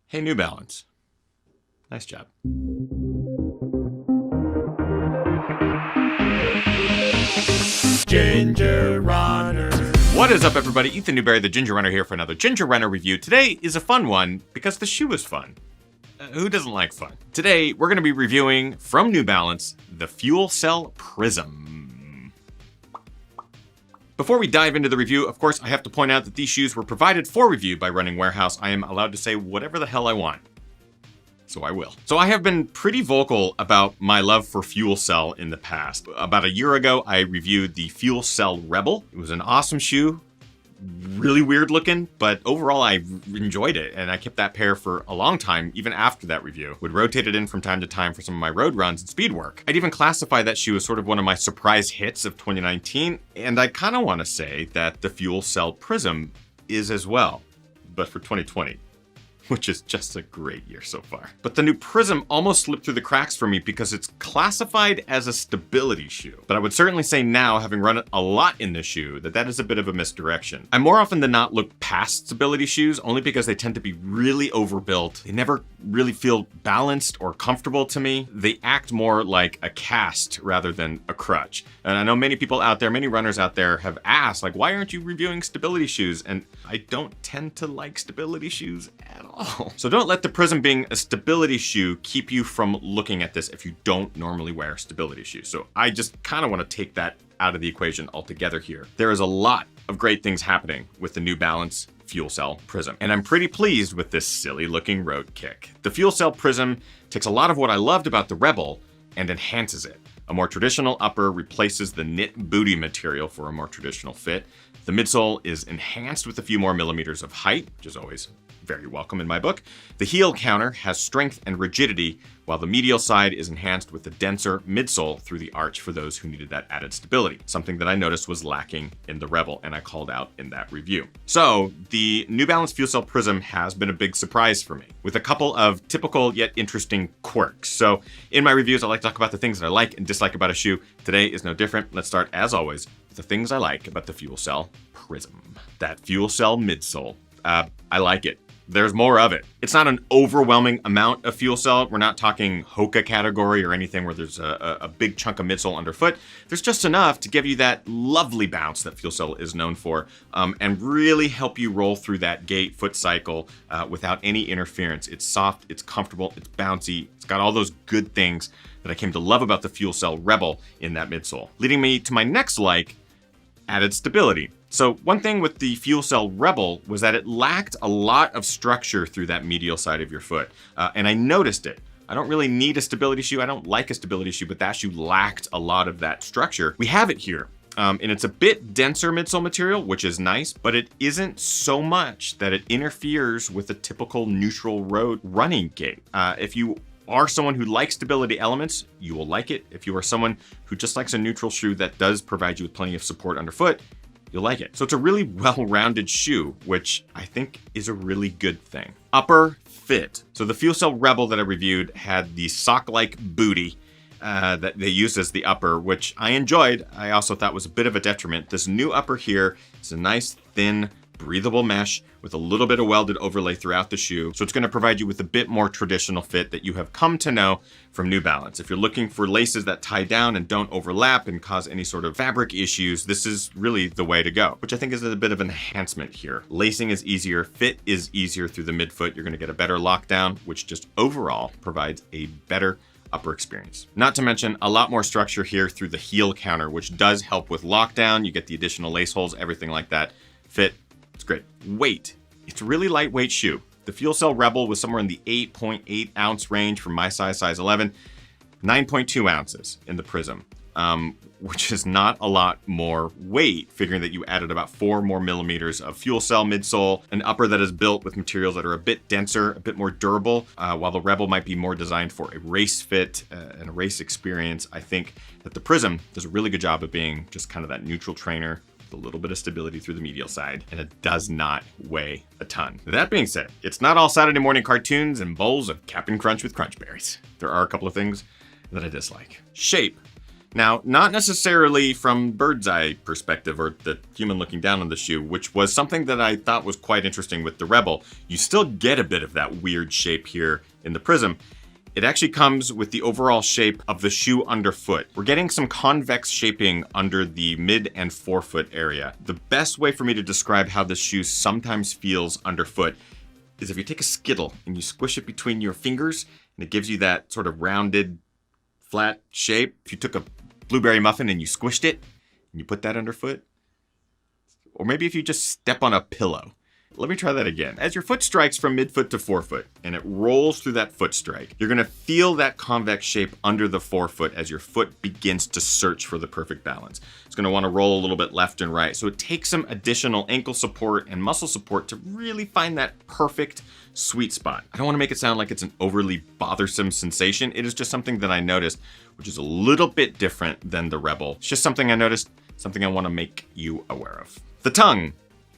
Hey, New Balance. Nice job. Ginger Runner. What is up, everybody? Ethan Newberry, the Ginger Runner, here for another Ginger Runner review. Today is a fun one because the shoe is fun. Who doesn't like fun? Today, we're going to be reviewing from New Balance the Fuelcell Prism. Before we dive into the review, of course, I have to point out that these shoes were provided for review by Running Warehouse. I am allowed to say whatever the hell I want. So I will. So I have been pretty vocal about my love for Fuelcell in the past. About a year ago, I reviewed the Fuelcell Rebel. It was an awesome shoe. Really weird looking, but overall I enjoyed it, and I kept that pair for a long time, even after that review. Would rotate it in from time to time for some of my road runs and speed work. I'd even classify that shoe as sort of one of my surprise hits of 2019, and I kind of want to say that the Fuelcell Prism is as well, but for 2020. Which is just a great year so far. But the new Prism almost slipped through the cracks for me because it's classified as a stability shoe. But I would certainly say now, having run a lot in this shoe, that is a bit of a misdirection. I more often than not look past stability shoes only because they tend to be really overbuilt. They never really feel balanced or comfortable to me. They act more like a cast rather than a crutch. And I know many people out there, many runners out there have asked, like, why aren't you reviewing stability shoes? And I don't tend to like stability shoes at all. So don't let the Prism being a stability shoe keep you from looking at this if you don't normally wear stability shoes. So I just kind of want to take that out of the equation altogether here. There is a lot of great things happening with the New Balance Fuelcell Prism, and I'm pretty pleased with this silly looking road kick. The Fuelcell Prism takes a lot of what I loved about the Rebel and enhances it. A more traditional upper replaces the knit booty material for a more traditional fit. The midsole is enhanced with a few more millimeters of height, which is always very welcome in my book. The heel counter has strength and rigidity, while the medial side is enhanced with a denser midsole through the arch for those who needed that added stability, something that I noticed was lacking in the Rebel and I called out in that review. So the New Balance Fuelcell Prism has been a big surprise for me, with a couple of typical yet interesting quirks. So in my reviews, I like to talk about the things that I like and dislike about a shoe. Today is no different. Let's start, as always, with the things I like about the Fuelcell Prism. That Fuelcell midsole. I like it. There's more of it. It's not an overwhelming amount of Fuelcell. We're not talking Hoka category or anything where there's a big chunk of midsole underfoot. There's just enough to give you that lovely bounce that Fuelcell is known for, and really help you roll through that gait foot cycle without any interference. It's soft, it's comfortable, it's bouncy. It's got all those good things that I came to love about the Fuelcell Rebel in that midsole. Leading me to my next like, added stability. So one thing with the Fuelcell Rebel was that it lacked a lot of structure through that medial side of your foot. And I noticed it. I don't really need a stability shoe. I don't like a stability shoe, but that shoe lacked a lot of that structure. We have it here. And it's a bit denser midsole material, which is nice, but it isn't so much that it interferes with a typical neutral road running gait. If you are someone who likes stability elements, you will like it. If you are someone who just likes a neutral shoe that does provide you with plenty of support underfoot, you'll like it. So it's a really well-rounded shoe, which I think is a really good thing. Upper fit. So the Fuelcell Rebel that I reviewed had the sock-like booty that they used as the upper, which I enjoyed. I also thought was a bit of a detriment. This new upper here is a nice, thin, breathable mesh with a little bit of welded overlay throughout the shoe. So it's going to provide you with a bit more traditional fit that you have come to know from New Balance. If you're looking for laces that tie down and don't overlap and cause any sort of fabric issues, this is really the way to go, which I think is a bit of an enhancement here. Lacing is easier, fit is easier through the midfoot. You're going to get a better lockdown, which just overall provides a better upper experience. Not to mention a lot more structure here through the heel counter, which does help with lockdown. You get the additional lace holes, everything like that. Fit, it's great. Weight, it's a really lightweight shoe. The Fuelcell Rebel was somewhere in the 8.8 ounce range for my size 11, 9.2 ounces in the Prism, which is not a lot more weight, figuring that you added about 4 more millimeters of Fuelcell midsole, an upper that is built with materials that are a bit denser, a bit more durable, while the Rebel might be more designed for a race fit and a race experience. I think that the Prism does a really good job of being just kind of that neutral trainer, a little bit of stability through the medial side, and it does not weigh a ton. That being said, it's not all Saturday morning cartoons and bowls of Cap'n Crunch with Crunch Berries. There are a couple of things that I dislike. Shape. Now, not necessarily from bird's eye perspective or the human looking down on the shoe, which was something that I thought was quite interesting with the Rebel. You still get a bit of that weird shape here in the Prism. It actually comes with the overall shape of the shoe underfoot. We're getting some convex shaping under the mid and forefoot area. The best way for me to describe how this shoe sometimes feels underfoot is if you take a Skittle and you squish it between your fingers, and it gives you that sort of rounded, flat shape. If you took a blueberry muffin and you squished it and you put that underfoot, or maybe if you just step on a pillow. Let me try that again. As your foot strikes from midfoot to forefoot and it rolls through that foot strike, you're gonna feel that convex shape under the forefoot as your foot begins to search for the perfect balance. It's gonna wanna roll a little bit left and right. So it takes some additional ankle support and muscle support to really find that perfect sweet spot. I don't wanna make it sound like it's an overly bothersome sensation. It is just something that I noticed, which is a little bit different than the Rebel. It's just something I noticed, something I wanna make you aware of. The tongue.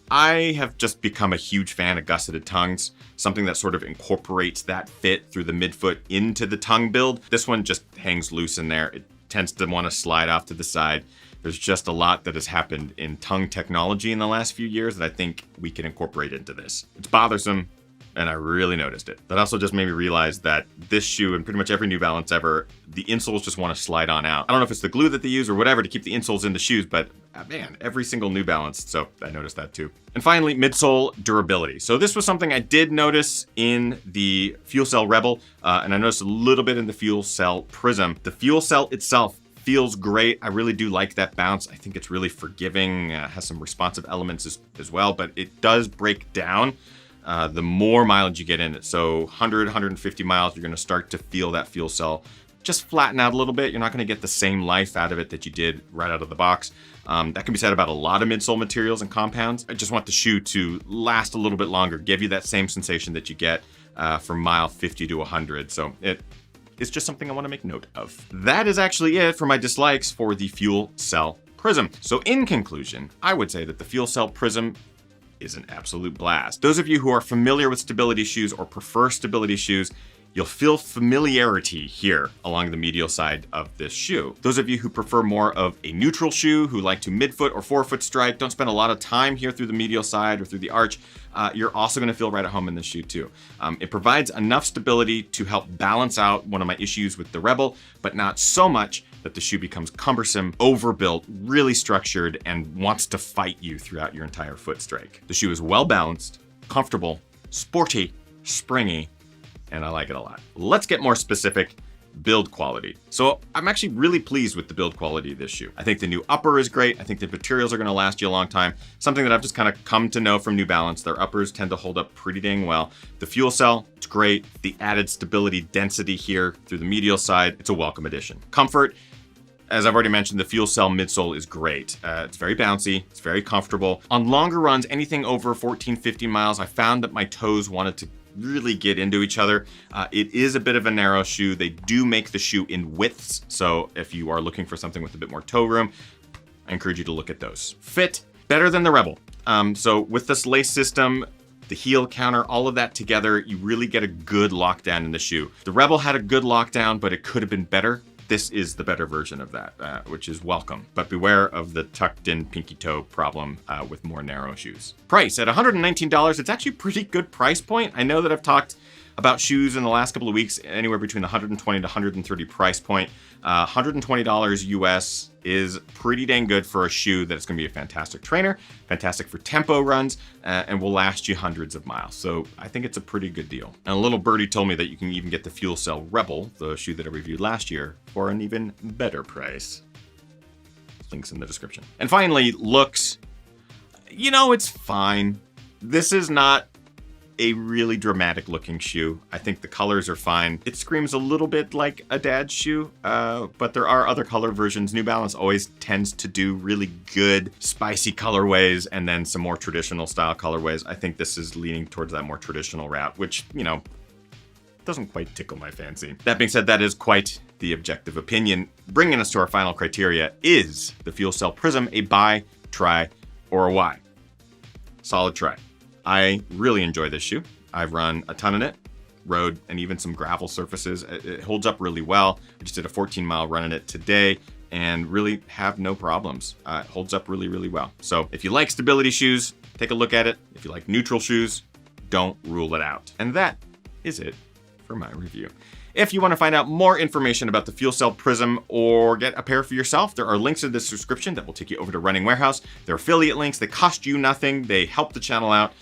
I have just become a huge fan of gusseted tongues, something that sort of incorporates that fit through the midfoot into the tongue build. This one just hangs loose in there. It tends to want to slide off to the side. There's just a lot that has happened in tongue technology in the last few years that I think we can incorporate into this. It's bothersome, and I really noticed it. That also just made me realize that this shoe and pretty much every New Balance ever, the insoles just want to slide on out. I don't know if it's the glue that they use or whatever to keep the insoles in the shoes, but man, every single New Balance, so I noticed that too. And finally, midsole durability. So this was something I did notice in the FuelCell Rebel, and I noticed a little bit in the FuelCell Prism. The FuelCell itself feels great. I really do like that bounce. I think it's really forgiving, has some responsive elements as well, but it does break down the more mileage you get in it. So 100, 150 miles, you're gonna start to feel that FuelCell just flatten out a little bit. You're not gonna get the same life out of it that you did right out of the box. That can be said about a lot of midsole materials and compounds. I just want the shoe to last a little bit longer, give you that same sensation that you get from mile 50 to 100. So it's just something I wanna make note of. That is actually it for my dislikes for the FuelCell Prism. So in conclusion, I would say that the FuelCell Prism is an absolute blast. Those of you who are familiar with stability shoes or prefer stability shoes, you'll feel familiarity here along the medial side of this shoe. Those of you who prefer more of a neutral shoe, who like to midfoot or forefoot strike, don't spend a lot of time here through the medial side or through the arch, you're also gonna feel right at home in this shoe too. It provides enough stability to help balance out one of my issues with the Rebel, but not so much that the shoe becomes cumbersome, overbuilt, really structured, and wants to fight you throughout your entire foot strike. The shoe is well balanced, comfortable, sporty, springy, and I like it a lot. Let's get more specific. Build quality. So I'm actually really pleased with the build quality of this shoe. I think the new upper is great. I think the materials are gonna last you a long time. Something that I've just kind of come to know from New Balance. Their uppers tend to hold up pretty dang well. The FuelCell, it's great. The added stability, density here through the medial side, it's a welcome addition. Comfort, as I've already mentioned, the FuelCell midsole is great. It's very bouncy, it's very comfortable. On longer runs, anything over 14, 15 miles, I found that my toes wanted to really get into each other. It is a bit of a narrow shoe. They do make the shoe in widths, so if you are looking for something with a bit more toe room, I encourage you to look at those. Fit, better than the Rebel. So with this lace system, the heel counter, all of that together, you really get a good lockdown in the shoe. The Rebel had a good lockdown, but it could have been better. This is the better version of that, which is welcome. But beware of the tucked in pinky toe problem with more narrow shoes. Price, at $119, it's actually a pretty good price point. I know that I've talked about shoes in the last couple of weeks, anywhere between the $120 to $130 price point. $120 US is pretty dang good for a shoe that's gonna be a fantastic trainer, fantastic for tempo runs, and will last you hundreds of miles. So I think it's a pretty good deal. And a little birdie told me that you can even get the FuelCell Rebel, the shoe that I reviewed last year, for an even better price. Links in the description. And finally, looks. You know, it's fine. This is not a really dramatic looking shoe. I think the colors are fine. It screams a little bit like a dad's shoe, but there are other color versions. New Balance always tends to do really good spicy colorways and then some more traditional style colorways. I think this is leaning towards that more traditional route, which, you know, doesn't quite tickle my fancy. That being said, that is quite the objective opinion. Bringing us to our final criteria, is the FuelCell Prism a buy, try, or a why? Solid try. I really enjoy this shoe. I've run a ton in it, road, and even some gravel surfaces. It holds up really well. I just did a 14-mile run in it today. and really have no problems. It holds up really, really well. So if you like stability shoes, take a look at it. If you like neutral shoes, don't rule it out. And that is it for my review. If you want to find out more information about the FuelCell Prism or get a pair for yourself, there are links in this description that will take you over to Running Warehouse. They're affiliate links. They cost you nothing. They help the channel out.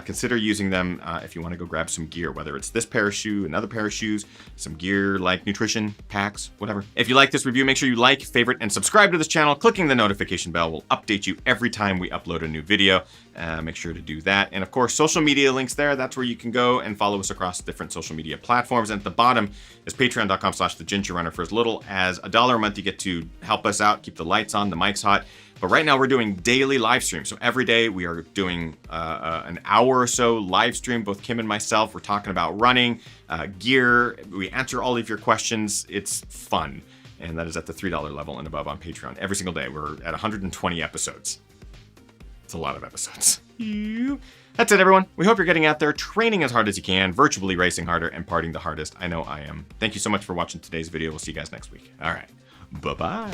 Consider using them if you want to go grab some gear, whether it's this pair of shoe, another pair of shoes, some gear like nutrition, packs, whatever. If you like this review, make sure you like, favorite, and subscribe to this channel. Clicking the notification bell will update you every time we upload a new video. Make sure to do that. And of course, social media links there. That's where you can go and follow us across different social media platforms. And at the bottom is patreon.com/thegingerrunner. For as little as $1 a month, you get to help us out, keep the lights on, the mics hot. But right now we're doing daily live streams. So every day we are doing an hour or so live stream, both Kim and myself. We're talking about running, gear. We answer all of your questions. It's fun. And that is at the $3 level and above on Patreon. Every single day. We're at 120 episodes. It's a lot of episodes. That's it, everyone. We hope you're getting out there, training as hard as you can, virtually racing harder, and partying the hardest. I know I am. Thank you so much for watching today's video. We'll see you guys next week. All right. Bye-bye.